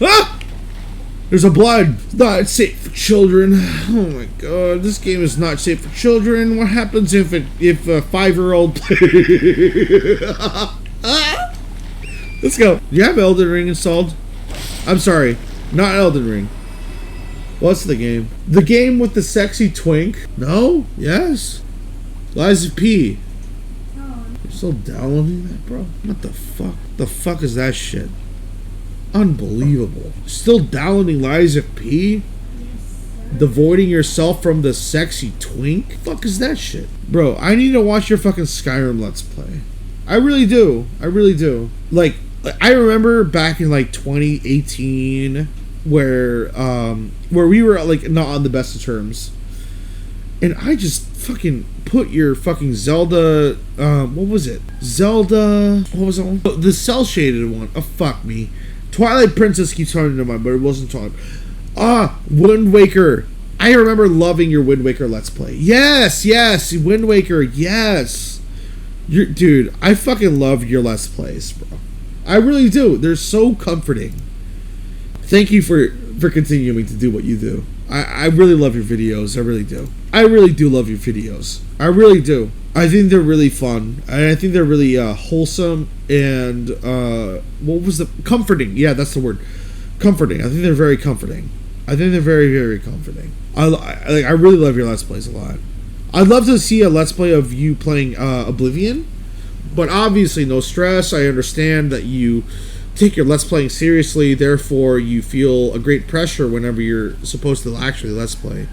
Ah! There's a blood. It's not safe for children. Oh my god, this game is not safe for children. What happens if a 5-year-old plays? Let's go. Do you have Elden Ring installed? I'm sorry, not Elden Ring. What's the game? The game with the sexy twink? No? Yes? Liza P. No. You're still downloading that, bro? What the fuck? The fuck is that shit? Unbelievable. Still downloading Liza P? Yes, sir. Devoiding yourself from the sexy twink? Fuck is that shit? Bro, I need to watch your fucking Skyrim Let's Play. I really do. I really do. Like, I remember back in like 2018 where we were like not on the best of terms. And I just fucking put your fucking Zelda, what was it? Zelda, what was that one? Oh, the cell shaded one. Oh, fuck me. Twilight Princess keeps coming to mind, but it wasn't Twilight. Wind Waker. I remember loving your Wind Waker Let's Play. Yes, Wind Waker, yes. Dude, I fucking love your Let's Plays, bro. I really do. They're so comforting. Thank you for continuing to do what you do. I really love your videos. I really do. I really do love your videos. I really do. I think they're really fun. And I think they're really wholesome and what was the comforting? Yeah, that's the word. Comforting. I think they're very comforting. I think they're very, very comforting. I really love your Let's Plays a lot. I'd love to see a Let's Play of you playing Oblivion, but obviously no stress. I understand that you take your Let's Playing seriously, therefore you feel a great pressure whenever you're supposed to actually Let's Play.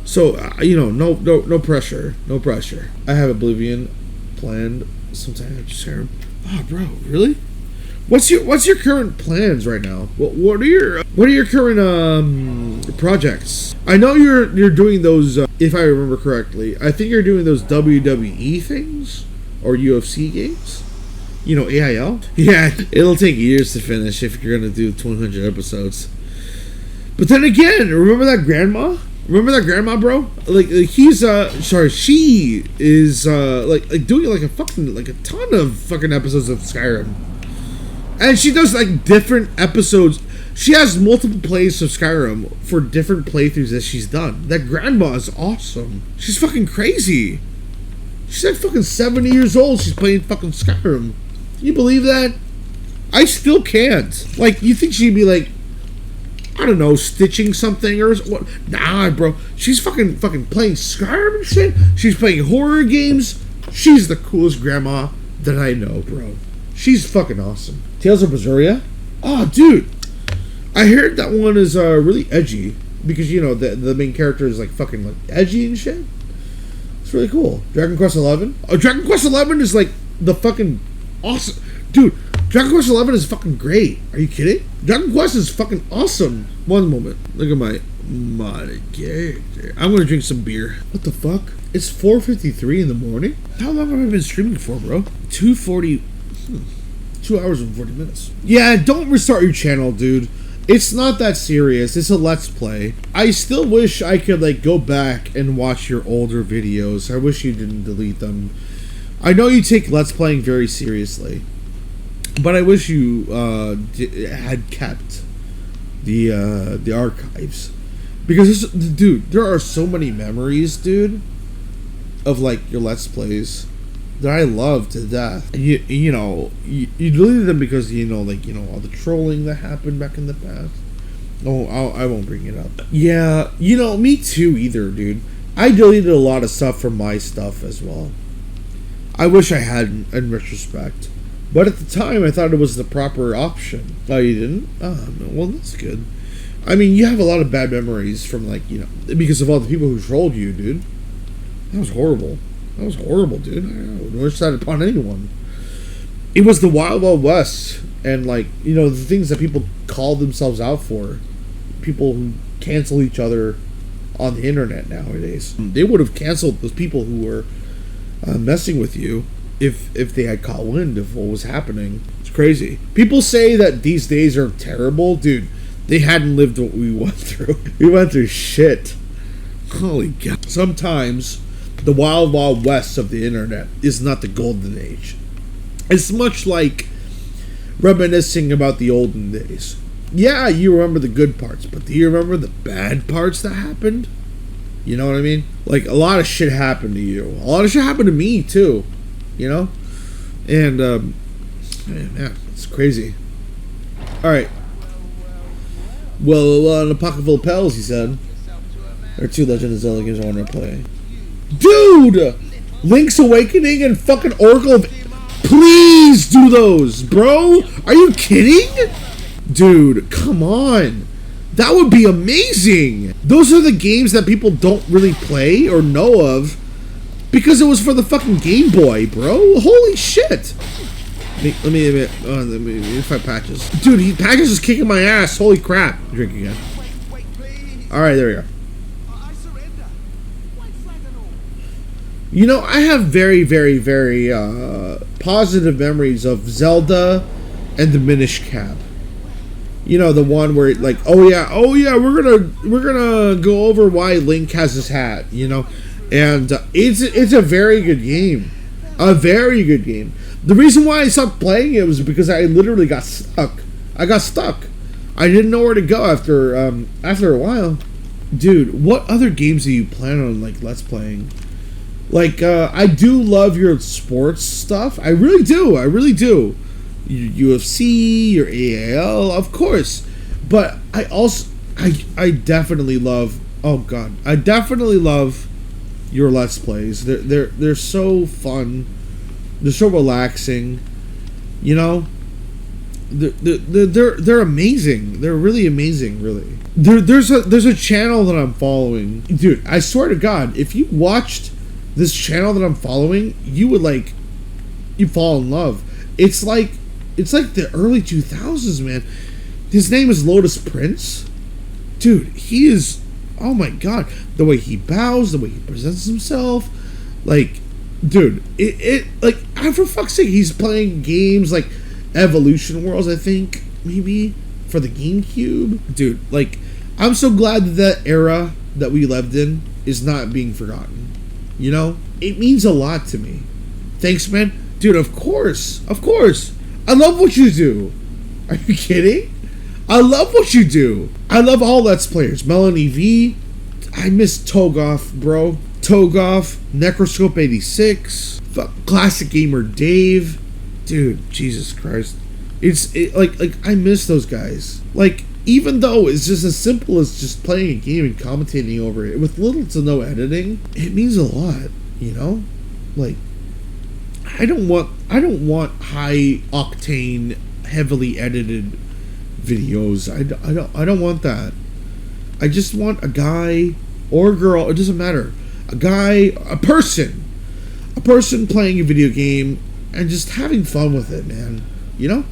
So, no pressure. No pressure. I have Oblivion planned sometime after Skyrim. Oh, bro, really? What's your current plans right now? What are your current projects? I know you're doing those. If I remember correctly, I think you're doing those WWE things or UFC games. You know, AIL. Yeah, it'll take years to finish if you're gonna do 200 episodes. But then again, remember that grandma? Remember that grandma, bro? Like she is like doing like a ton of fucking episodes of Skyrim. And she does like different episodes. She has multiple plays of Skyrim for different playthroughs that she's done. That grandma is awesome. She's fucking crazy. She's like fucking 70 years old. She's playing fucking Skyrim. Can you believe that? I still can't. Like, you think she'd be like, I don't know, stitching something or what? Nah, bro. She's fucking playing Skyrim and shit. She's playing horror games. She's the coolest grandma that I know, bro. She's fucking awesome. Tales of Berseria? Oh, dude. I heard that one is really edgy because, you know, the main character is like fucking like edgy and shit. It's really cool. Dragon Quest 11? Oh, Dragon Quest 11 is like the fucking awesome. Dude, Dragon Quest 11 is fucking great. Are you kidding? Dragon Quest is fucking awesome. One moment. Look at my character. I'm gonna drink some beer. What the fuck? It's 4:53 in the morning? How long have I been streaming for, bro? 2:40. 2 hours and 40 minutes. Yeah, don't restart your channel, dude. It's not that serious. It's a Let's Play. I still wish I could like go back and watch your older videos. I wish you didn't delete them. I know you take Let's Playing very seriously, but I wish you had kept the archives, because dude, there are so many memories, dude, of like your Let's Plays that I love to death. And you deleted them because all the trolling that happened back in the past. Oh, I won't bring it up. Yeah, me too either, dude. I deleted a lot of stuff from my stuff as well. I wish I hadn't, in retrospect. But at the time, I thought it was the proper option. Oh, you didn't? Oh, no. Well, that's good. I mean, you have a lot of bad memories from, because of all the people who trolled you, dude. That was horrible. That was horrible, dude. I don't wish that upon anyone. It was the Wild Wild West. And, the things that people call themselves out for. People who cancel each other on the internet nowadays. They would have canceled those people who were messing with you if they had caught wind of what was happening. It's crazy. People say that these days are terrible. Dude, they hadn't lived what we went through. We went through shit. Holy God. Sometimes the wild, wild west of the internet is not the golden age. It's much like reminiscing about the olden days. yeah, you remember the good parts, but do you remember the bad parts that happened? You know what I mean? Like, a lot of shit happened to you. A lot of shit happened to me, too. You know? And, man, it's crazy. Alright. Well, in a pocket full of pals, he said. There are 2 Legend of Zelda games I want to play. Dude! Link's Awakening and fucking Oracle of... Please do those, bro! Are you kidding? Dude, come on. That would be amazing. Those are the games that people don't really play or know of because it was for the fucking Game Boy, bro. Holy shit. Let me find Patches. Dude, Patches is kicking my ass. Holy crap. Drink again. Alright, there we go. You know, I have very, very, very positive memories of Zelda and the Minish Cap. You know, the one where like, oh yeah, we're gonna go over why Link has his hat. You know, and it's a very good game, a very good game. The reason why I stopped playing it was because I literally got stuck. I got stuck. I didn't know where to go after a while. Dude, what other games do you plan on like let's playing? Like, I do love your sports stuff. I really do. I really do. Your UFC, your AAL, of course. But I also, I definitely love. Oh God, I definitely love your Let's Plays. They're so fun. They're so relaxing. You know, they're amazing. They're really amazing. Really. There's a channel that I'm following, dude. I swear to God, if you watched this channel that I'm following, you fall in love. It's like the early 2000s, man. His name is Lotus Prince. Dude, he is, oh my God, the way he bows, the way he presents himself, like, dude, like, for fuck's sake, he's playing games like Evolution Worlds, I think, maybe, for the GameCube. Dude, like, I'm so glad that era that we lived in is not being forgotten. You know, it means a lot to me. Thanks, man. Dude, of course. I love what you do. Are you kidding? I love what you do. I love all Let's Players. Melanie V. I miss Togoff, bro. Togoff. Necroscope 86. Classic Gamer Dave. Dude, Jesus Christ. Like I miss those guys. Like, even though it's just as simple as just playing a game and commentating over it with little to no editing, it means a lot, you know? Like, I don't want high octane, heavily edited videos. I don't want that. I just want a guy or a girl, it doesn't matter. A person playing a video game and just having fun with it, man. You know?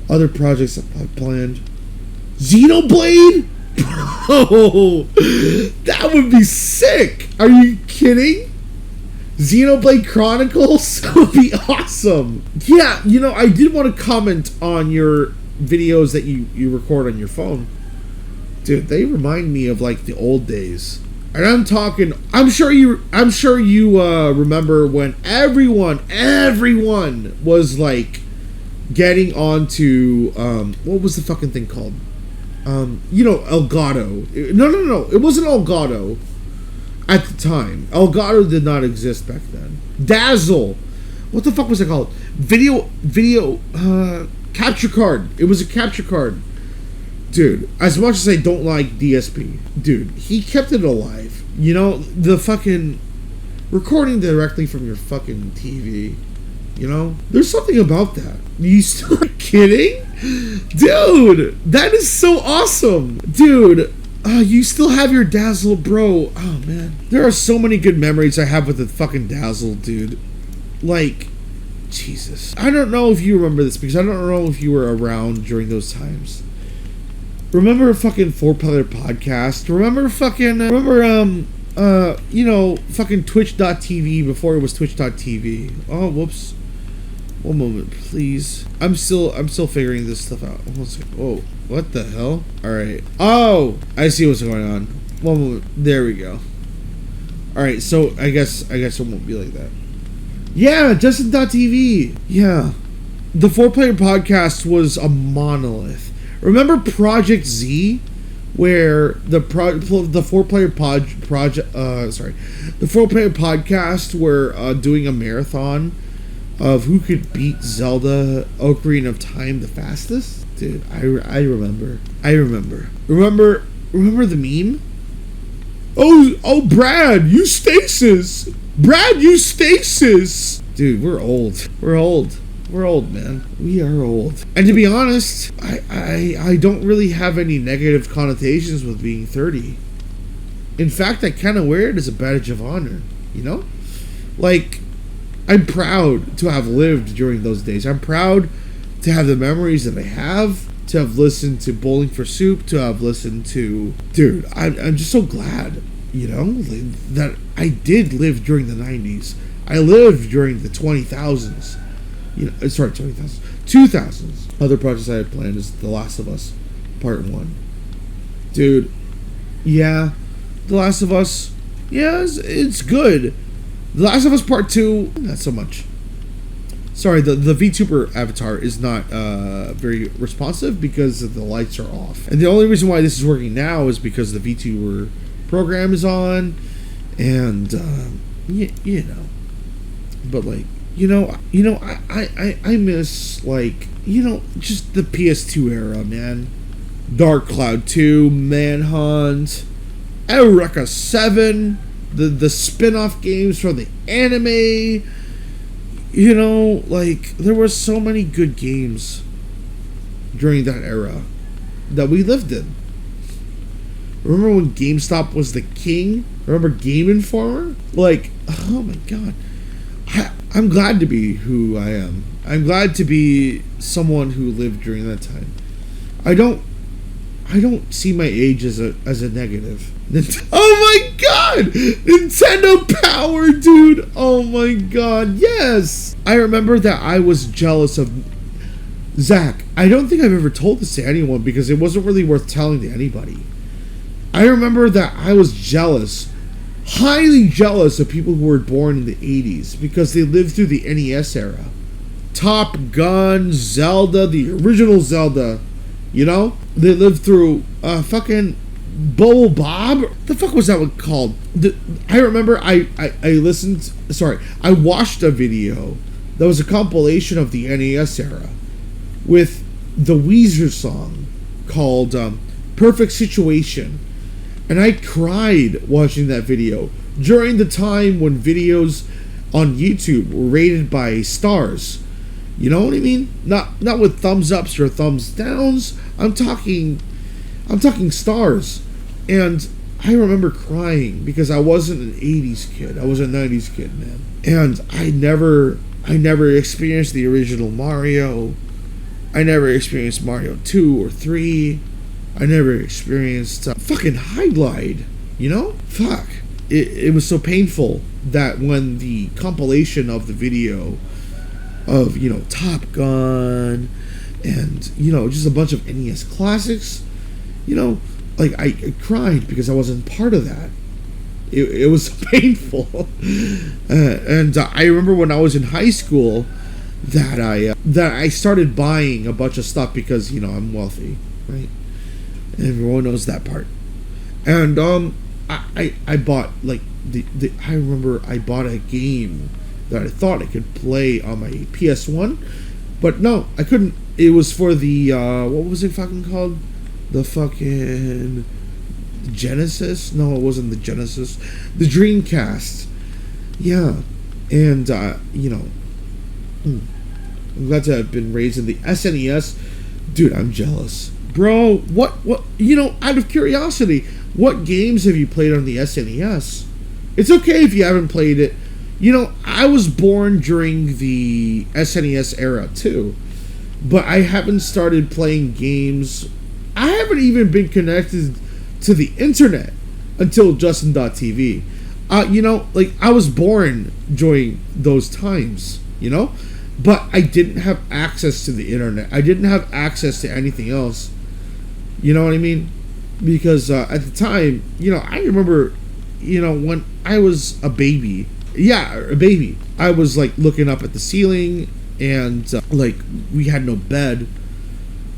Other projects that I've planned. Xenoblade? Bro, that would be sick. Are you kidding? Xenoblade Chronicles would be awesome. Yeah, you know, I did want to comment on your videos that you record on your phone. Dude, they remind me of like the old days. And I'm sure you remember when everyone was like getting onto what was the fucking thing called? You know, Elgato. No. It wasn't Elgato at the time. Elgato did not exist back then. Dazzle. What the fuck was it called? Video capture card. It was a capture card. Dude, as much as I don't like DSP, dude, he kept it alive. You know, the fucking recording directly from your fucking TV. You know? There's something about that. You still kidding? Dude, that is so awesome. Dude, you still have your Dazzle, bro. Oh, man. There are so many good memories I have with the fucking Dazzle, dude. Like, Jesus. I don't know if you remember this because I don't know if you were around during those times. Remember fucking 4-Player Podcast? Remember you know, fucking Twitch.tv before it was Twitch.tv. Oh, whoops. One moment, please. I'm still figuring this stuff out. Whoa, what the hell? Alright. Oh, I see what's going on. One moment. There we go. Alright, so I guess it won't be like that. Yeah, Justin.tv. Yeah. The 4-Player Podcast was a monolith. Remember Project Z, where the 4-player the 4-player podcast were doing a marathon of who could beat Zelda Ocarina of Time the fastest? Dude, I remember. Remember the meme? Oh, Brad, you stasis! Dude, we're old. We're old, man. We are old. And to be honest, I don't really have any negative connotations with being 30. In fact, I kind of wear it as a badge of honor, you know? Like, I'm proud to have lived during those days. I'm proud to have the memories that I have, to have listened to Bowling for Soup, to have listened to... Dude, I'm just so glad, you know, that I did live during the 90s. I lived during the 20,000s. You know, sorry, 20,000s. 2000s. Other projects I had planned is The Last of Us Part 1. Dude, yeah, The Last of Us, yeah, it's good. The Last of Us Part 2, not so much. Sorry, the VTuber avatar is not very responsive because the lights are off. And the only reason why this is working now is because the VTuber program is on. And, you know. But, like, I miss, like, just the PS2 era, man. Dark Cloud 2, Manhunt, Eureka 7, the spin-off games from the anime. Like, there were so many good games during that era that we lived in. Remember when GameStop was the king? Remember Game Informer? Like, oh my god. I'm glad to be who I am. I'm glad to be someone who lived during that time. I don't see my age as a negative. Oh my god! Nintendo Power, dude! Oh my god, yes! I remember that I was jealous of Zach. I don't think I've ever told this to anyone because it wasn't really worth telling to anybody. I remember that I was jealous, highly jealous of people who were born in the 80s because they lived through the NES era. Top Gun, Zelda, the original Zelda, They lived through fucking Bubble Bob. The fuck was that one called? I remember I watched a video that was a compilation of the NES era with the Weezer song called Perfect Situation. And I cried watching that video during the time when videos on YouTube were rated by stars. You know what I mean? Not with thumbs ups or thumbs downs. I'm talking stars. And I remember crying because I wasn't an 80s kid. I was a 90s kid, man. And I never experienced the original Mario. I never experienced Mario 2 or 3. I never experienced fucking High Glide, Fuck. It was so painful that when the compilation of the video of, Top Gun and, just a bunch of NES classics, like I cried because I wasn't part of that. It was painful. And I remember when I was in high school that I started buying a bunch of stuff because, I'm wealthy, right? Everyone knows that part. And I bought like I remember I bought a game that I thought I could play on my PS1, but no, I couldn't. It was for the what was it fucking called? The fucking Genesis? No, it wasn't the Genesis. The Dreamcast. Yeah. And I'm glad to have been raised in the SNES. Dude, I'm jealous. Bro, what, out of curiosity, what games have you played on the SNES? It's okay if you haven't played it. I was born during the SNES era, too. But I haven't started playing games. I haven't even been connected to the internet until Justin.tv. Like, I was born during those times, But I didn't have access to the internet. I didn't have access to anything else. You know what I mean? Because at the time, I remember, when I was a baby. Yeah, a baby. I was, like, looking up at the ceiling, and, like, we had no bed.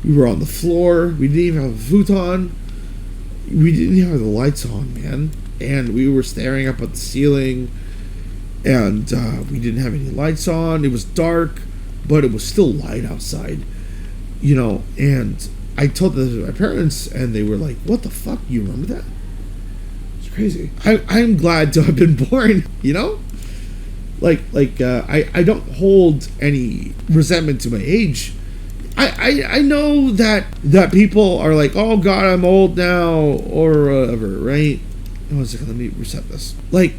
We were on the floor. We didn't even have a futon. We didn't even have the lights on, man. And we were staring up at the ceiling. And we didn't have any lights on. It was dark, but it was still light outside. You know, and I told this to my parents, and they were like, "What the fuck? You remember that?" It's crazy. I'm glad to have been born, you know? I don't hold any resentment to my age. I know that people are like, "Oh God, I'm old now," or whatever, right? One second, let me reset this. Like,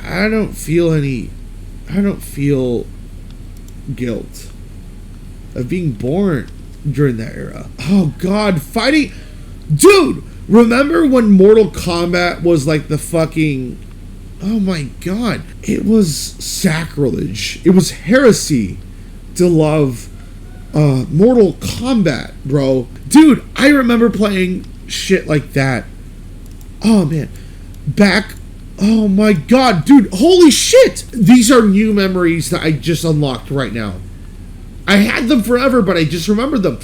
I don't feel guilt of being born during that era. Oh God, fighting, dude. Remember when Mortal Kombat was like the fucking? Oh my God, it was sacrilege. It was heresy to love Mortal Kombat, bro. Dude, I remember playing shit like that. Oh man, back. Oh my God, dude, holy shit! These are new memories that I just unlocked right now. I had them forever, but I just remembered them.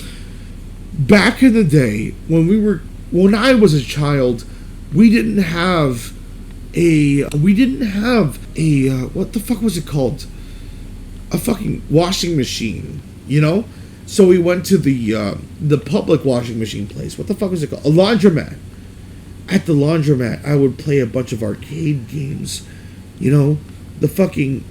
Back in the day, when I was a child, we didn't have a what the fuck was it called? A fucking washing machine, you know? So we went to the public washing machine place. What the fuck was it called? A laundromat. At the laundromat, I would play a bunch of arcade games. You know? The fucking...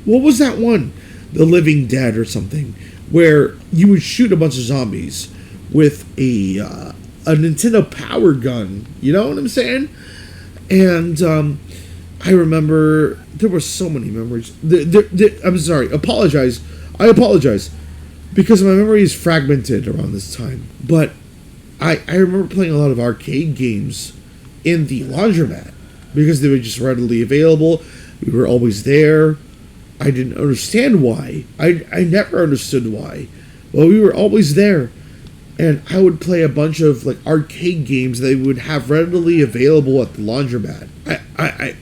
What was that one? The Living Dead or something. Where you would shoot a bunch of zombies with a Nintendo Power Gun. You know what I'm saying? And I remember... There were so many memories. I'm sorry. I apologize. Because my memory is fragmented around this time. But... I remember playing a lot of arcade games in the laundromat because they were just readily available. We were always there. I didn't understand why. I never understood why. Well, we were always there. And I would play a bunch of like arcade games they would have readily available at the laundromat.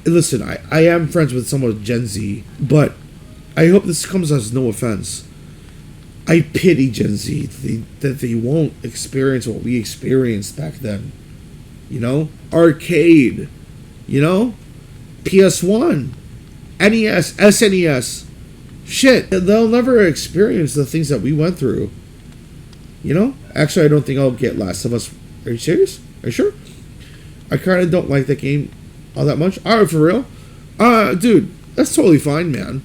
Listen, I am friends with someone with Gen Z, but I hope this comes as no offense. I pity Gen Z that they won't experience what we experienced back then. You know? Arcade. You know? PS1. NES. SNES. Shit. They'll never experience the things that we went through. You know? Actually, I don't think I'll get Last of Us. Are you serious? Are you sure? I kind of don't like that game all that much. Alright, for real? Dude, that's totally fine, man.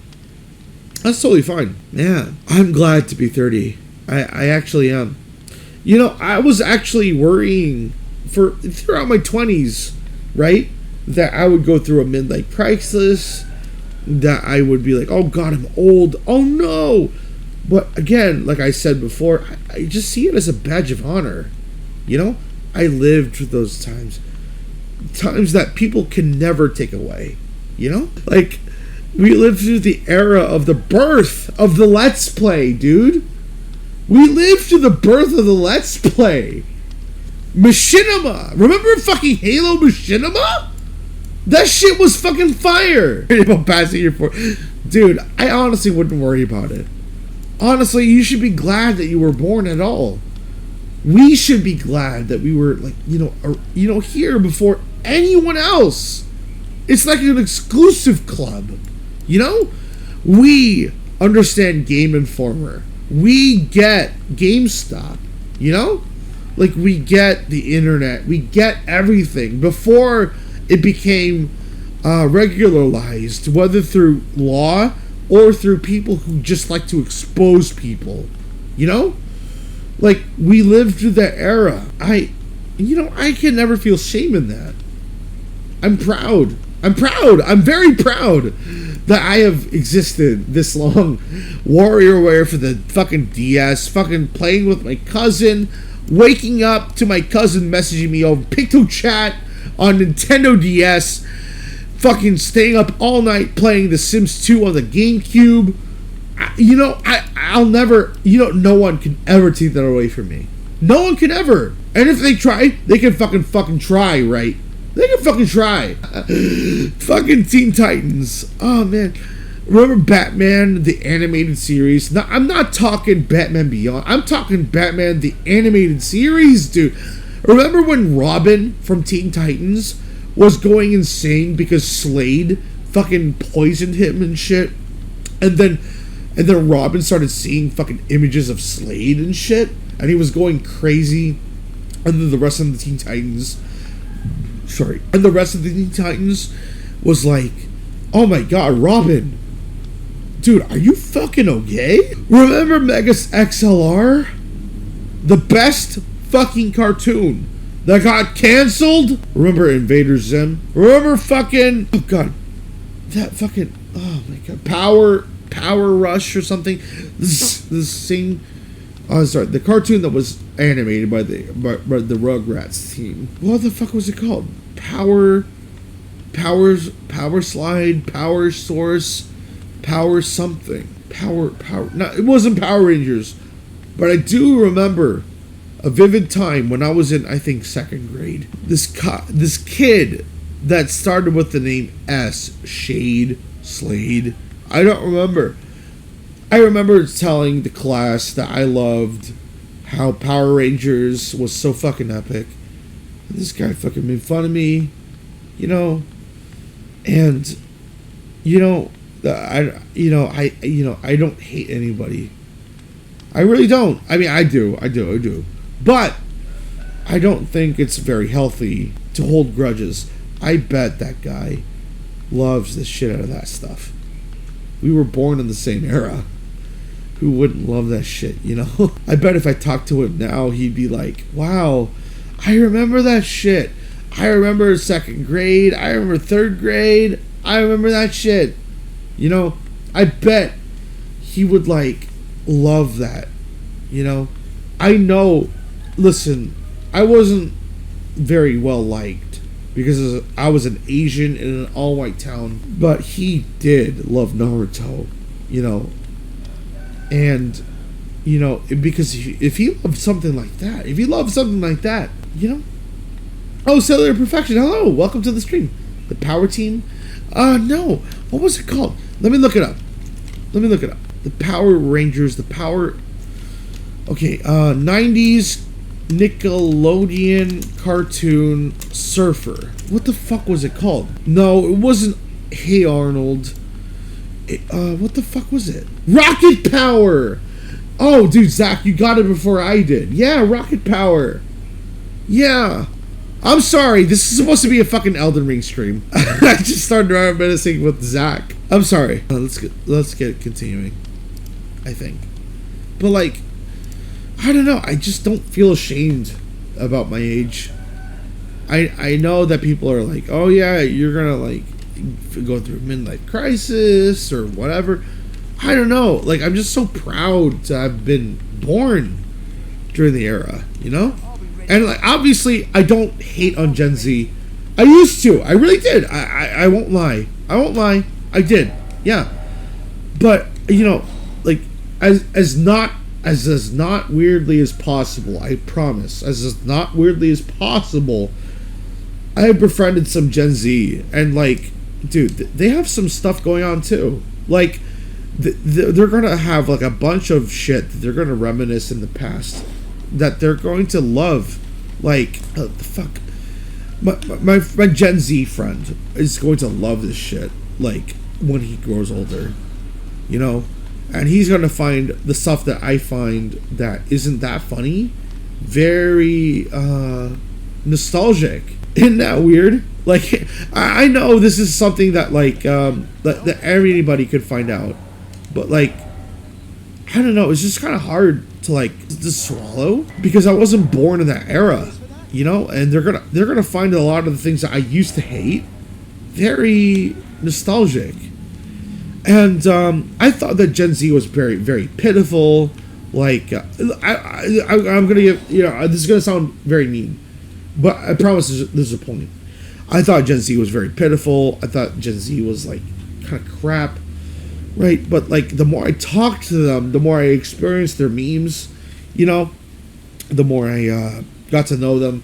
That's totally fine. Man, I'm glad to be 30. I actually am. You know, I was actually worrying throughout my 20s, right? That I would go through a midlife crisis. That I would be like, oh God, I'm old. Oh no. But again, like I said before, I just see it as a badge of honor. You know? I lived through those times. Times that people can never take away. You know? Like... We lived through the era of the birth of the Let's Play, dude. We lived through the birth of the Let's Play. Machinima. Remember fucking Halo Machinima? That shit was fucking fire. About passing your dude, I honestly wouldn't worry about it. Honestly, you should be glad that you were born at all. We should be glad that we were like, here before anyone else. It's like an exclusive club. You know, we understand Game Informer. We get GameStop. You know, like we get the internet. We get everything before it became regularized, whether through law or through people who just like to expose people. You know, like we lived through that era. I can never feel shame in that. I'm proud. I'm very proud that I have existed this long. WarioWare for the fucking DS, fucking playing with my cousin, waking up to my cousin messaging me over PictoChat on Nintendo DS, fucking staying up all night playing The Sims 2 on the GameCube. I'll never, no one can ever take that away from me. No one can ever. And if they try, they can fucking try, right? They can fucking try. Fucking Teen Titans. Oh, man. Remember Batman, the animated series? Now, I'm not talking Batman Beyond. I'm talking Batman, the animated series, dude. Remember when Robin from Teen Titans was going insane because Slade fucking poisoned him and shit? And then Robin started seeing fucking images of Slade and shit. And he was going crazy. And then the rest of the Teen Titans... And the rest of the Teen Titans was like, oh my god, Robin. Dude, are you fucking okay? Remember Megas XLR? The best fucking cartoon that got canceled? Remember Invader Zim? Remember fucking... Oh god. That fucking... Oh my god. Power Rush or something? This thing... Oh, sorry. The cartoon that was animated by the Rugrats team. What the fuck was it called? Power Slide, Power Source... Power something. Power. No, it wasn't Power Rangers. But I do remember a vivid time when I was in, I think, second grade. This kid that started with the name S. Slade. I don't remember. I remember telling the class that I loved how Power Rangers was so fucking epic. And this guy fucking made fun of me. And, I don't hate anybody. I really don't. I mean, I do. But I don't think it's very healthy to hold grudges. I bet that guy loves the shit out of that stuff. We were born in the same era. Who wouldn't love that shit, I bet if I talked to him now, he'd be like, wow, I remember that shit. I remember second grade. I remember third grade. I remember that shit. I bet he would love that. I know. Listen, I wasn't very well liked because I was an Asian in an all-white town, but he did love Naruto, and because if he loved something like that, Oh, Cellular Perfection. Hello, welcome to the stream. The Power Team. No, what was it called? Let me look it up. The Power Rangers, the Power... Okay, 90s Nickelodeon cartoon Surfer. What the fuck was it called? No, it wasn't Hey Arnold. What the fuck was it? Rocket Power! Oh, dude, Zach, you got it before I did. Yeah, Rocket Power. Yeah. I'm sorry, this is supposed to be a fucking Elden Ring stream. I just started reminiscing with Zach. I'm sorry. Let's get continuing, I think. But I don't know, I just don't feel ashamed about my age. I know that people are like, oh yeah, you're gonna go through a midlife crisis or whatever. I don't know, I'm just so proud to have been born during the era, And obviously, I don't hate on Gen Z. I used to. I really did. I won't lie. I did. Yeah. But as not weirdly as possible. I promise. As not weirdly as possible. I have befriended some Gen Z, and dude, they have some stuff going on too. They're gonna have a bunch of shit that they're gonna reminisce in the past. That they're going to love, the fuck. My Gen Z friend is going to love this shit, when he grows older, and he's going to find the stuff that I find that isn't that funny, very nostalgic. Isn't that weird? I know this is something that that everybody could find out, but I don't know, it's just kind of hard to swallow because I wasn't born in that era, and they're gonna find a lot of the things that I used to hate very nostalgic. And I thought that Gen Z was very, very pitiful. I'm gonna give, this is gonna sound very mean, but I promise there's a point. I thought Gen Z was very pitiful. I thought Gen Z was kind of crap. Right, but the more I talked to them, the more I experienced their memes, the more I got to know them.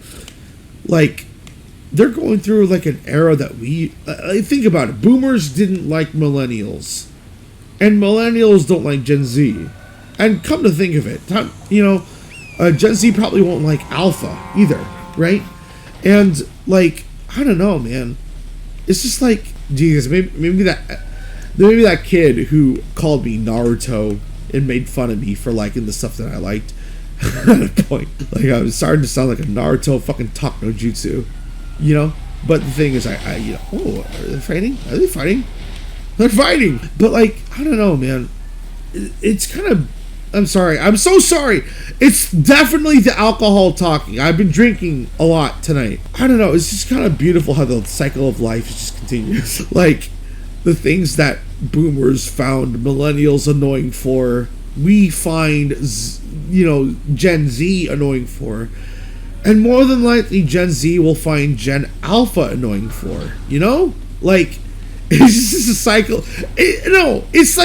They're going through an era that we think about it. Boomers didn't like millennials. And millennials don't like Gen Z. And come to think of it, Gen Z probably won't like alpha either, right? And like, I don't know, man. It's just like, Jesus, maybe that kid who called me Naruto and made fun of me for liking the stuff that I liked. At a point, like, I was starting to sound like a Naruto fucking talk no jutsu, But the thing is, oh, are they fighting? Are they fighting? They're fighting. But like, I don't know, man. It's kind of. I'm sorry. I'm so sorry. It's definitely the alcohol talking. I've been drinking a lot tonight. I don't know. It's just kind of beautiful how the cycle of life just continues. Like, the things that boomers found millennials annoying for, we find, Gen Z annoying for. And more than likely, Gen Z will find Gen Alpha annoying for. Like, it's just a cycle. It's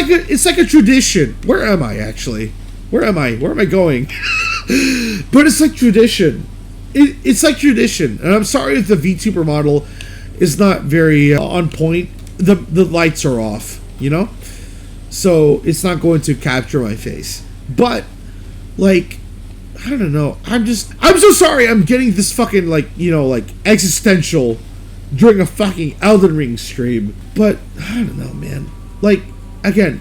like a tradition. Where am I, actually? Where am I going? But it's like tradition. It's like tradition. And I'm sorry if the VTuber model is not very on point. The lights are off, So it's not going to capture my face. But, like, I don't know. I'm so sorry I'm getting this fucking, like existential during a fucking Elden Ring stream. But, I don't know, man. Like, again,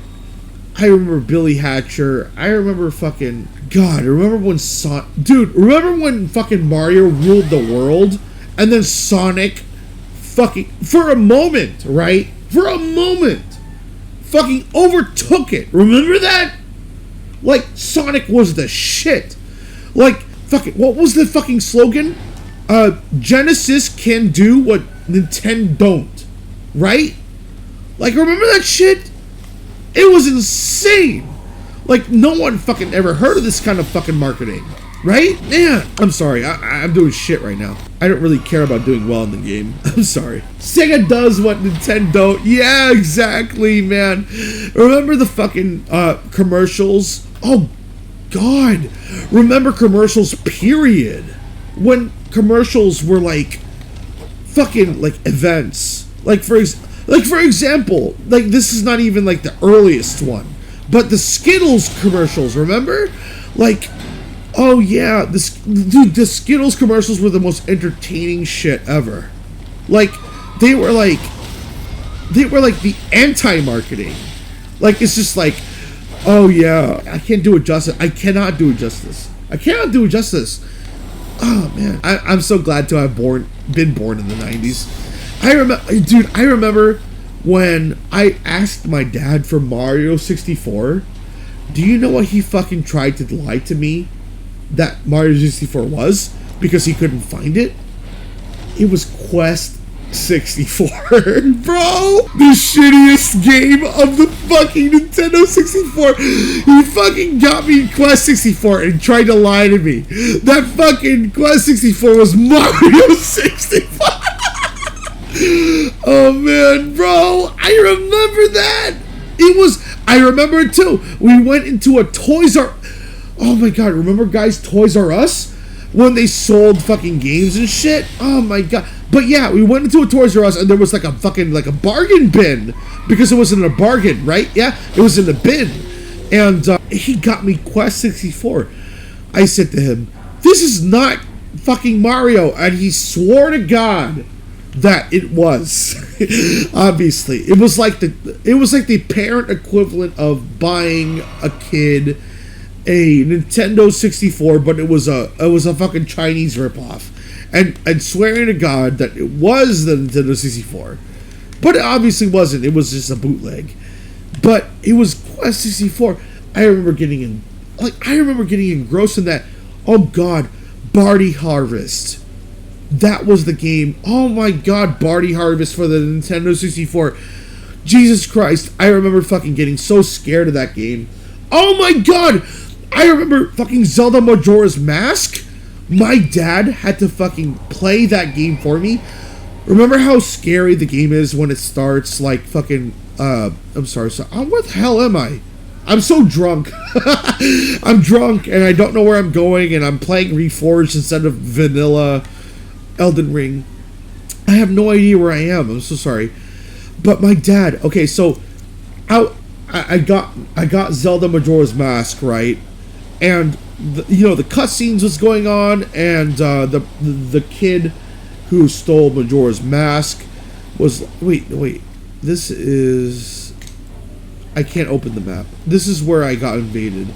I remember Billy Hatcher. I remember fucking... God, remember when remember when fucking Mario ruled the world? And then Sonic fucking... For a moment, right? For a moment. Fucking overtook it. Remember that? Like, Sonic was the shit. Like, fucking... What was the fucking slogan? Genesis can do what Nintendo don't. Right? Like, remember that shit? It was insane. Like, no one fucking ever heard of this kind of fucking marketing. Right? Yeah. I'm sorry. I'm doing shit right now. I don't really care about doing well in the game. I'm sorry. Sega does what Nintendo don't. Yeah, exactly, man. Remember the fucking commercials? Oh, God. Remember commercials, period. When commercials were like fucking like events. Like for example, like this is not even like the earliest one, but the Skittles commercials, remember? Like, oh yeah, the Skittles commercials were the most entertaining shit ever. Like, they were like the anti-marketing. Like, it's just like, oh yeah, I can't do it justice. I cannot do it justice. I cannot do it justice. Oh man, I'm so glad to have been born in the 90s. I remember when I asked my dad for Mario 64. Do you know what he fucking tried to lie to me that Mario 64 was? Because he couldn't find it? It was Quest 64. Bro! The shittiest game of the fucking Nintendo 64. He fucking got me Quest 64 and tried to lie to me. That fucking Quest 64 was Mario 64. Oh man, bro, I remember that. I remember it too. We went into a Toys R... Oh my god, remember guys, Toys R Us? When they sold fucking games and shit? Oh my god. But yeah, we went into a Toys R Us and there was like a fucking, like a bargain bin. Because it wasn't a bargain, right? Yeah, it was in the bin. And he got me Quest 64. I said to him, this is not fucking Mario. And he swore to God that it was. Obviously, it was like the parent equivalent of buying a kid a Nintendo 64, but it was a fucking Chinese ripoff, and swearing to God that it was the Nintendo 64, but it obviously wasn't. It was just a bootleg, but it was Quest 64. I remember getting engrossed in that. Oh God, Barty Harvest. That was the game. Oh my god, Barty Harvest for the Nintendo 64. Jesus Christ, I remember fucking getting so scared of that game. Oh my god, I remember fucking Zelda Majora's Mask. My dad had to fucking play that game for me. Remember how scary the game is when it starts, like fucking, I'm sorry, where the hell am I? I'm so drunk. I'm drunk and I don't know where I'm going and I'm playing Reforged instead of vanilla Elden Ring. I have no idea where I am. I'm so sorry. But my dad, okay, so I I got Zelda Majora's Mask, right, and the cutscenes was going on, and the kid who stole Majora's Mask was wait. This is, I can't open the map. This is where I got invaded.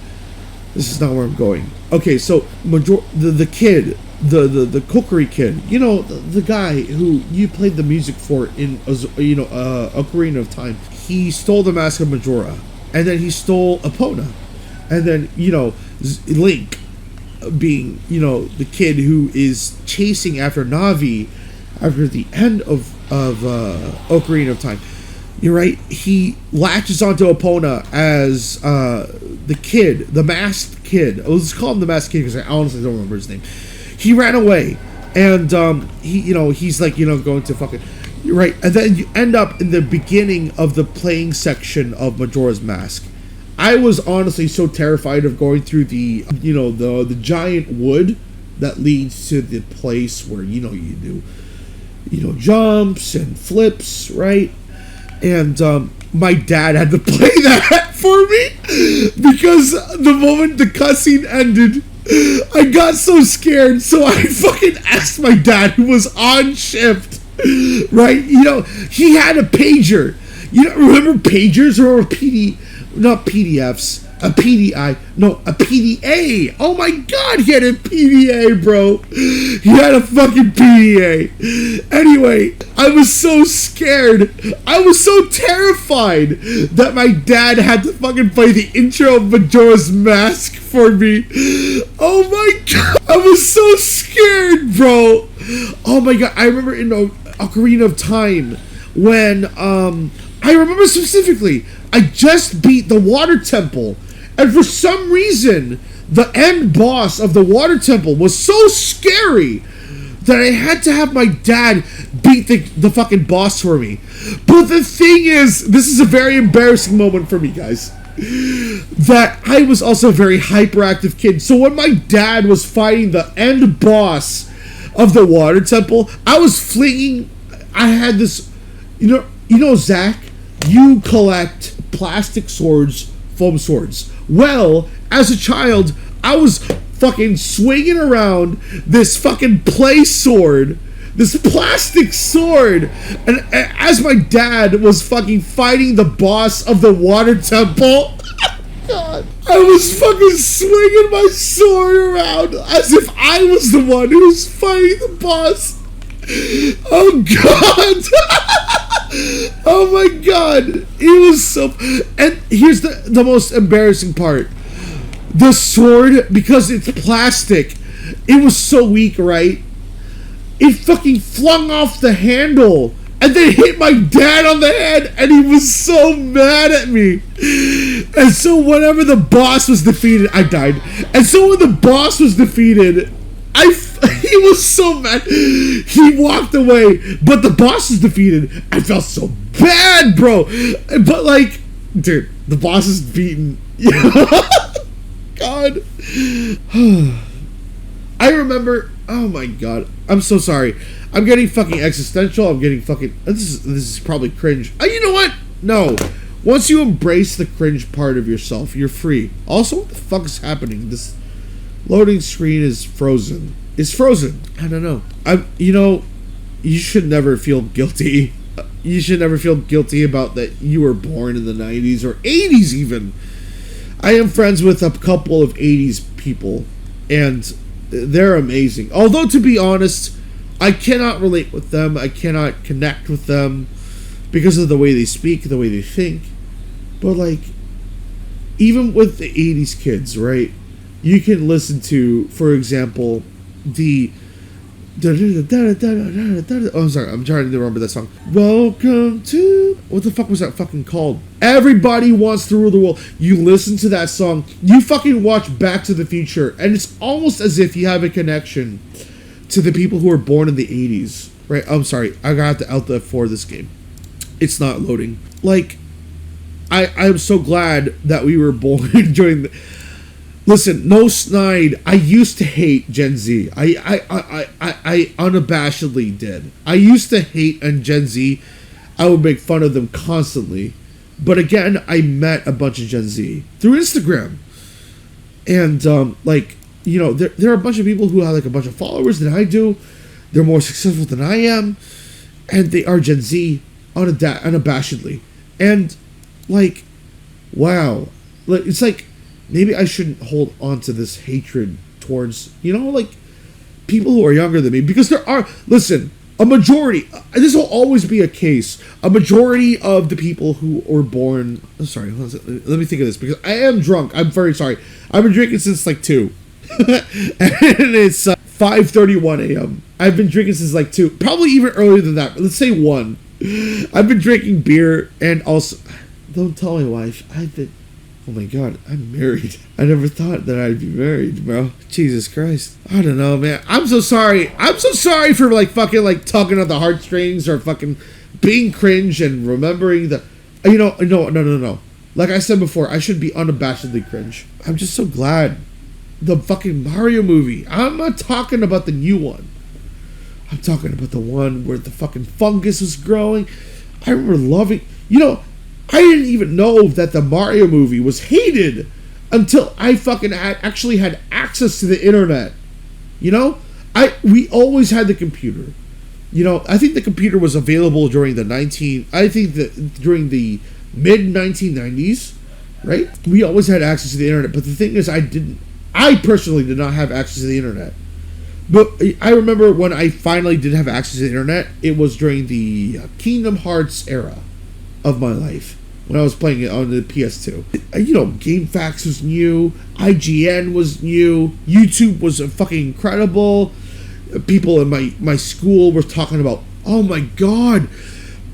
This is not where I'm going. Okay, so the kid, the cookery kid, the guy who you played the music for in Ocarina of Time. He stole the Mask of Majora, and then he stole Epona, and then Link, being the kid who is chasing after Navi after the end of Ocarina of Time. You're right. He latches onto Epona as the kid, the masked kid. Let's call him the masked kid because I honestly don't remember his name. He ran away, and he's like going to fucking. You're right, and then you end up in the beginning of the playing section of Majora's Mask. I was honestly so terrified of going through the giant wood that leads to the place where you do jumps and flips, right? And my dad had to play that for me because the moment the cutscene ended, I got so scared. So I fucking asked my dad, who was on shift, right? He had a pager. Remember pagers or not PDFs? A PDI, no, a PDA. Oh my god, he had a PDA, bro. He had a fucking PDA. Anyway, I was so scared. I was so terrified that my dad had to fucking play the intro of Majora's Mask for me. Oh my god, I was so scared, bro. Oh my god, I remember in Ocarina of Time when, I remember specifically, I just beat the Water Temple. And for some reason, the end boss of the Water Temple was so scary that I had to have my dad beat the fucking boss for me. But the thing is, this is a very embarrassing moment for me, guys, that I was also a very hyperactive kid. So when my dad was fighting the end boss of the Water Temple, I was flinging. I had this, Zach, you collect plastic swords, foam swords. Well, as a child, I was fucking swinging around this fucking play sword, this plastic sword, and as my dad was fucking fighting the boss of the Water Temple, God, I was fucking swinging my sword around as if I was the one who was fighting the boss. Oh God. Oh my god, it was so. And here's the most embarrassing part: the sword, because it's plastic, it was so weak, right? It fucking flung off the handle and then hit my dad on the head, and he was so mad at me. And so whenever the boss was defeated, I died. And so when the boss was defeated, he was so mad. He walked away, but the boss was defeated. I felt so bad, bro. But like, dude, the boss is beaten. God. I remember. Oh my god. I'm so sorry. I'm getting fucking existential. I'm getting fucking. This is probably cringe. You know what? No. Once you embrace the cringe part of yourself, you're free. Also, what the fuck is happening? This loading screen is frozen. It's frozen. I don't know. You should never feel guilty. You should never feel guilty about that you were born in the 90s or 80s even. I am friends with a couple of 80s people, and they're amazing. Although, to be honest, I cannot relate with them. I cannot connect with them because of the way they speak, the way they think. But, like, even with the 80s kids, right? You can listen to, for example, the I'm sorry, I'm trying to remember that song. Welcome to, what the fuck was that fucking called? Everybody Wants to Rule the World. You listen to that song, you fucking watch Back to the Future, and it's almost as if you have a connection to the people who were born in the 80s, right? I'm sorry, I got the Alt F4 this game. It's not loading. Like, I'm so glad that we were born during the. Listen, no snide. I used to hate Gen Z. I unabashedly did. I used to hate on Gen Z. I would make fun of them constantly. But again, I met a bunch of Gen Z through Instagram. And, like, you know, there are a bunch of people who have, like, a bunch of followers than I do. They're more successful than I am. And they are Gen Z unabashedly. And, like, wow. Like, it's like, maybe I shouldn't hold on to this hatred towards, you know, like, people who are younger than me. Because there are, listen, a majority, this will always be a case, a majority of the people who were born, I'm sorry, let me think of this, because I am drunk, I'm very sorry. I've been drinking since like 2. And it's 5:31 a.m. I've been drinking since like 2, probably even earlier than that, let's say 1. I've been drinking beer, and also, don't tell my wife, oh my god, I'm married. I never thought that I'd be married, bro. Jesus Christ. I don't know, man. I'm so sorry. I'm so sorry for, like, fucking, like, tugging at the heartstrings or fucking being cringe and remembering the... You know, no. Like I said before, I should be unabashedly cringe. I'm just so glad. The fucking Mario movie. I'm not talking about the new one. I'm talking about the one where the fucking fungus was growing. I remember loving... You know... I didn't even know that the Mario movie was hated until I fucking actually had access to the internet. You know? We always had the computer. You know, I think the computer was available during the during the mid 1990s, right? We always had access to the internet, but the thing is I personally did not have access to the internet. But I remember when I finally did have access to the internet, it was during the Kingdom Hearts era of my life, when I was playing it on the PS2. You know, GameFAQs was new, IGN was new, YouTube was fucking incredible. People in my school were talking about, oh my god,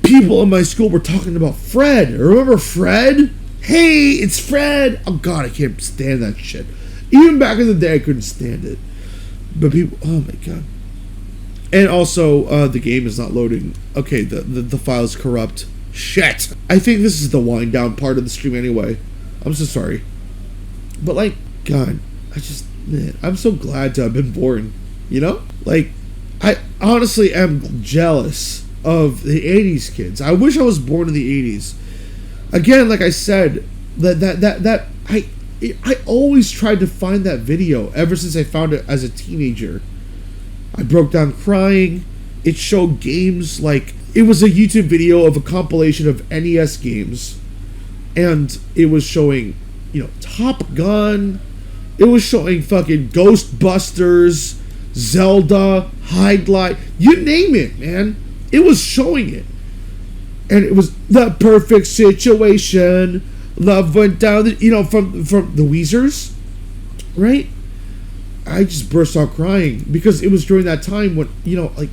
people in my school were talking about Fred. Remember Fred? Hey, it's Fred. Oh god, I can't stand that shit. Even back in the day, I couldn't stand it. But people, oh my god. And also, the game is not loading. Okay, the file is corrupt. Shit. I think this is the wind down part of the stream anyway. I'm so sorry. But, like, God, I'm so glad to have been born. You know? Like, I honestly am jealous of the 80s kids. I wish I was born in the 80s. Again, like I said, I always tried to find that video ever since I found it as a teenager. I broke down crying. It showed games like... It was a YouTube video of a compilation of NES games. And it was showing, you know, Top Gun. It was showing fucking Ghostbusters, Zelda, Hide Light. You name it, man. It was showing it. And it was the perfect situation. Love went down, you know, from the Weezers. Right? I just burst out crying. Because it was during that time when, you know, like...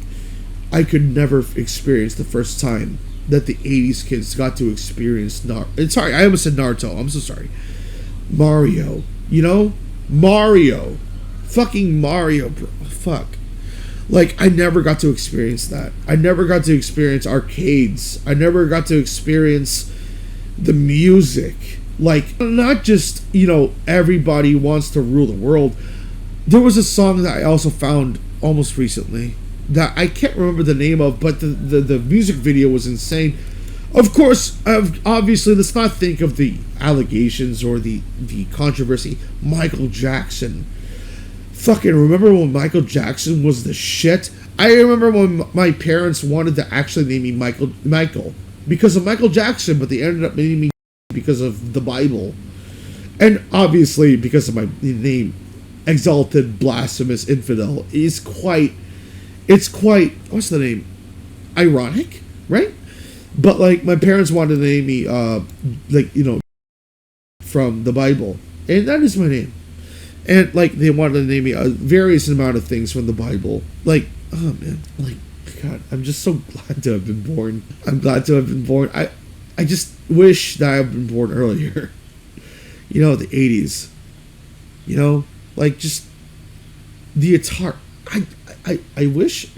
I could never experience the first time that the 80s kids got to experience sorry, I almost said Naruto. I'm so sorry. Mario. You know? Mario. Fucking Mario, bro. Fuck. Like, I never got to experience that. I never got to experience arcades. I never got to experience the music. Like, not just, you know, everybody wants to rule the world. There was a song that I also found almost recently that I can't remember the name of, but the music video was insane. Of course, obviously, let's not think of the allegations or the controversy. Michael Jackson. Fucking remember when Michael Jackson was the shit? I remember when my parents wanted to actually name me Michael because of Michael Jackson, but they ended up naming me because of the Bible. And obviously, because of my name, Exalted Blasphemous Infidel, it's quite, what's the name? Ironic, right? But, like, my parents wanted to name me, like, you know, from the Bible. And that is my name. And, like, they wanted to name me a various amount of things from the Bible. Like, oh, man. Like, God, I'm just so glad to have been born. I'm glad to have been born. I just wish that I had been born earlier. You know, the 80s. You know? Like, just the Atari. I wish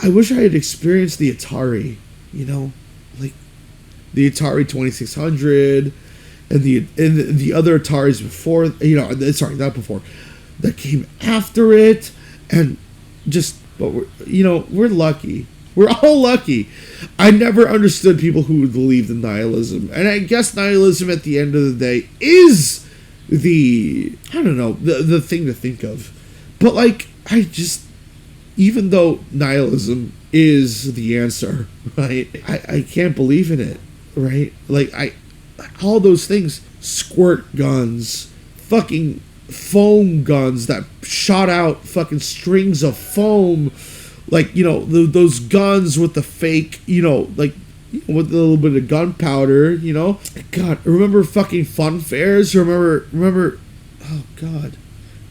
I had experienced the Atari, you know, like the Atari 2600 and the other Ataris before, you know, sorry, not before, that came after it, and just, but we're lucky. We're all lucky. I never understood people who believed in nihilism. And I guess nihilism at the end of the day is the thing to think of. But like, even though nihilism is the answer, right? I can't believe in it, right? Like, all those things, squirt guns, fucking foam guns that shot out fucking strings of foam, like, those guns with the fake, like, with a little bit of gunpowder, God, remember fucking fun fairs? Remember, oh God,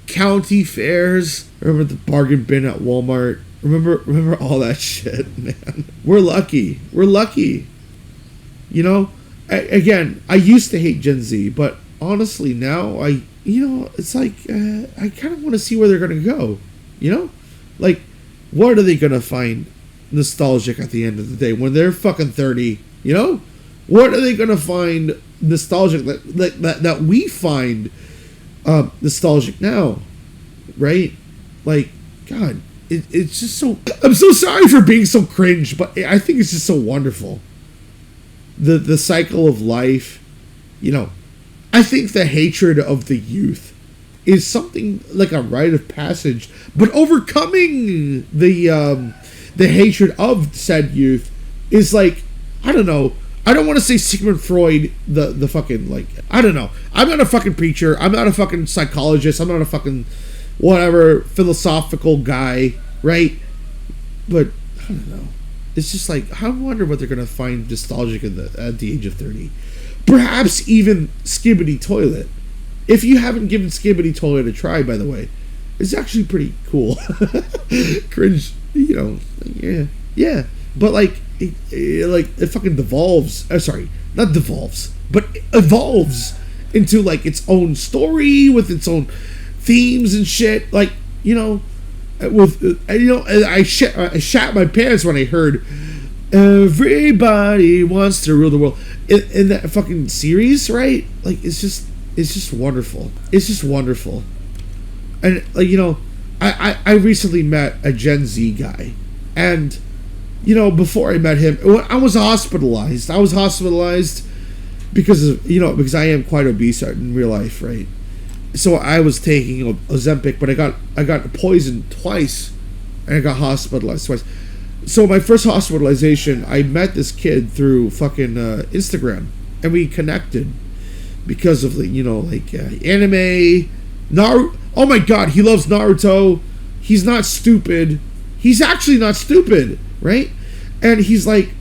county fairs? Remember the bargain bin at Walmart? Remember all that shit, man. We're lucky. Again, I used to hate Gen Z, but honestly now it's like, I kind of want to see where they're going to go, Like, what are they going to find nostalgic at the end of the day when they're fucking 30, What are they going to find nostalgic that we find nostalgic now, right? Like, God, it's just so... I'm so sorry for being so cringe, but I think it's just so wonderful. The cycle of life, I think the hatred of the youth is something like a rite of passage, but overcoming the hatred of said youth is like, I don't know. I don't want to say Sigmund Freud, the fucking, like, I don't know. I'm not a fucking preacher. I'm not a fucking psychologist. I'm not a fucking whatever philosophical guy, right? But I don't know. It's just like, I wonder what they're gonna find nostalgic at the age of 30. Perhaps even Skibbity Toilet. If you haven't given Skibbity Toilet a try, by the way, it's actually pretty cool. Cringe, yeah. But like, it fucking devolves. Sorry, not devolves, but evolves into like its own story with its own themes and shit. Like, I shat my pants when I heard everybody wants to rule the world in that fucking series, right? Like, it's just wonderful. It's just wonderful. And like, I recently met a Gen Z guy, and before I met him, I was hospitalized. Because I am quite obese in real life, right? So I was taking Ozempic, but I got poisoned twice, and I got hospitalized twice. So my first hospitalization, I met this kid through fucking Instagram, and we connected because of anime, Naruto. Oh my God, he loves Naruto. He's not stupid. He's actually not stupid, right? And he's like,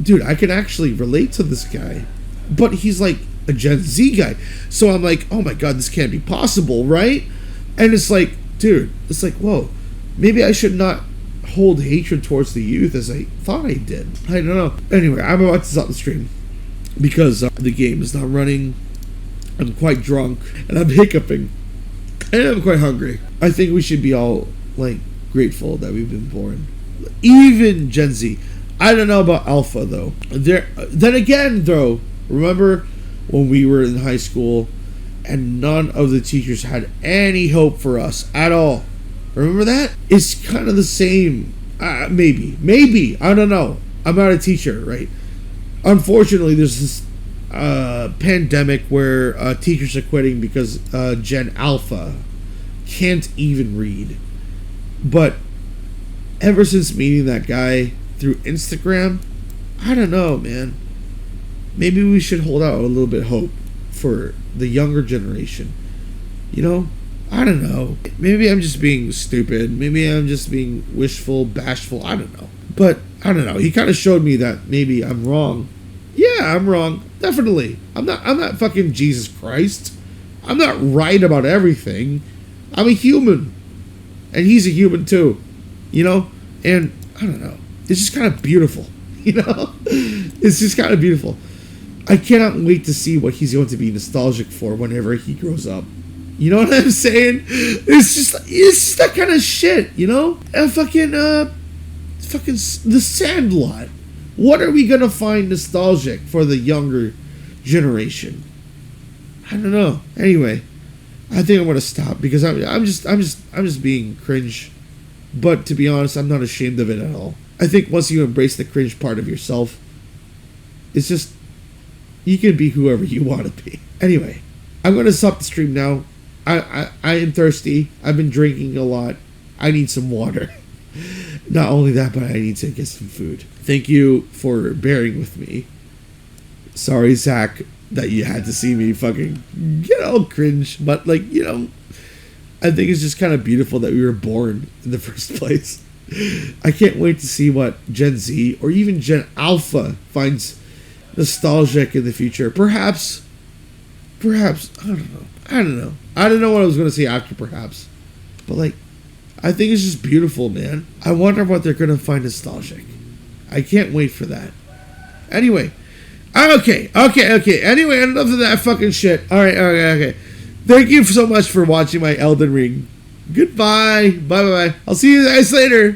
dude, I can actually relate to this guy, but he's like a Gen Z guy. So I'm like, oh my God, this can't be possible, right? And it's like, dude, it's like, whoa, maybe I should not hold hatred towards the youth as I thought I did. I don't know. Anyway, I'm about to stop the stream because the game is not running. I'm quite drunk and I'm hiccuping and I'm quite hungry. I think we should be all like grateful that we've been born. Even Gen Z. I don't know about Alpha though. Then again though, remember when we were in high school and none of the teachers had any hope for us at all? Remember that? It's kind of the same. Maybe. I don't know. I'm not a teacher, right? Unfortunately, there's this pandemic where teachers are quitting because Gen Alpha can't even read. But ever since meeting that guy through Instagram, I don't know, man. Maybe we should hold out a little bit of hope for the younger generation. I don't know. Maybe I'm just being stupid. Maybe I'm just being wishful, bashful. I don't know. But I don't know. He kind of showed me that maybe I'm wrong. Yeah, I'm wrong. Definitely. I'm not fucking Jesus Christ. I'm not right about everything. I'm a human. And he's a human too. And I don't know. It's just kind of beautiful. It's just kind of beautiful. I cannot wait to see what he's going to be nostalgic for whenever he grows up. You know what I'm saying? It's just that kind of shit, And fucking The Sandlot. What are we gonna find nostalgic for the younger generation? I don't know. Anyway, I think I'm gonna stop because I'm just being cringe. But to be honest, I'm not ashamed of it at all. I think once you embrace the cringe part of yourself, it's just, you can be whoever you want to be. Anyway, I'm going to stop the stream now. I am thirsty. I've been drinking a lot. I need some water. Not only that, but I need to get some food. Thank you for bearing with me. Sorry, Zach, that you had to see me fucking get all cringe. But, like, you know, I think it's just kind of beautiful that we were born in the first place. I can't wait to see what Gen Z or even Gen Alpha finds nostalgic in the future. Perhaps, I don't know. I don't know what I was going to say after perhaps. But, like, I think it's just beautiful, man. I wonder what they're going to find nostalgic. I can't wait for that. Anyway. Okay. Anyway, enough of that fucking shit. Alright, okay. Thank you so much for watching my Elden Ring. Goodbye. Bye. I'll see you guys later.